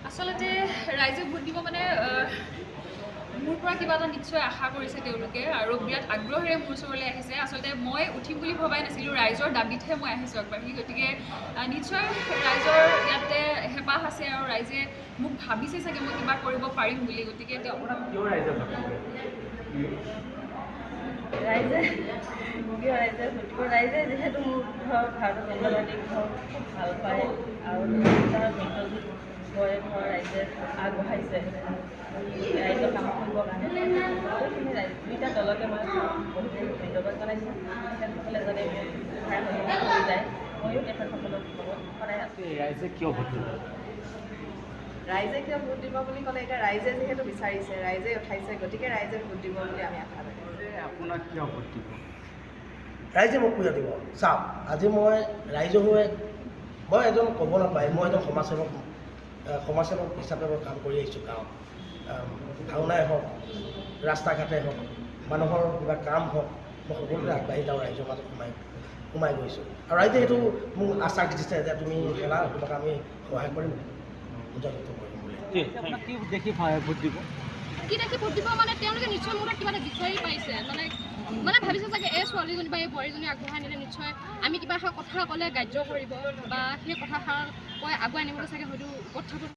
আচলতে ৰাইজে ভোট দিব মানে মোৰ পৰা কিবা এটা নিশ্চয় আশা কৰিছে তেওঁলোকে আৰু বিৰাট আগ্ৰহেৰে মোৰ ওচৰলৈ আহিছে। আচলতে মই উঠিম বুলি ভবাই নাছিলোঁ, ৰাইজৰ দাবীতহে মই আহিছোঁ আগবাঢ়ি। গতিকে নিশ্চয় ৰাইজৰ ইয়াতে হেঁপাহ আছে আৰু ৰাইজে মোক ভাবিছে চাগে মই কিবা কৰিব পাৰিম বুলি। গতিকে ৰাইজে যিহেতু মোৰ ধৰ ভাৰতীয় জনতা পাৰ্টীক খুব ভাল পায় আৰু তাৰ মিত্ৰজোঁট গৈ ধৰ ৰাইজে আগবঢ়াইছে ৰাইজৰ কাম কৰিবৰ কাৰণে। বহুতখিনি দুইটা দলকে মই বহুত ধন্যবাদ জনাইছোঁ। তেখেতসকলে যাতে সহায় সহযোগ কৰি যায়, ময়ো তেখেতসকলৰ লগত সদায় আছোঁ। ৰাইজে কিয় ভোট দিব? ৰাইজে কিয় ভোট দিব বুলি ক'লে, এতিয়া ৰাইজে যিহেতু বিচাৰিছে, ৰাইজে উঠাইছে, গতিকে ৰাইজে ভোট দিব বুলি আমি আশা ৰাখিছোঁ। আপোনাক কিয় ভোট দিব? ৰাইজে মোক কিয় দিব? চাওক, আজি মই ৰাইজৰ হৈ মই এজন ক'ব নাপায়, মই এজন সমাজসেৱক হিচাপে মই কাম কৰি আহিছোঁ গাঁৱত। ভাওনাই হওক, ৰাস্তা ঘাটেই হওক, মানুহৰ কিবা কাম হওক, মই সকলোতে আগবাঢ়ি যাওঁ, ৰাইজৰ মাজত সোমাই গৈছোঁ। আৰু ৰাইজে সেইটো মোক আশ্বাস দিছে যে তুমি খেলা, তোমাক আমি সহায় কৰিম, বুজাযুক্ত কৰিম বুলি। আপোনাক কি দেখি ভোট দিব? কি দেখি ভোট দিব মানে তেওঁলোকে নিশ্চয় মোৰ কিবা এটা বিচাৰি পাইছে, মানে ভাবিছে চাগে এই ছোৱালীজনী বা এই বোৱাৰীজনী আগবঢ়াই নিলে নিশ্চয় আমি কিবা এটা কথা ক'লে গ্ৰাহ্য কৰিব বা সেই কথাষাৰ কৈ আগুৱাই নিবলৈ চাগে হয়তো কথাটো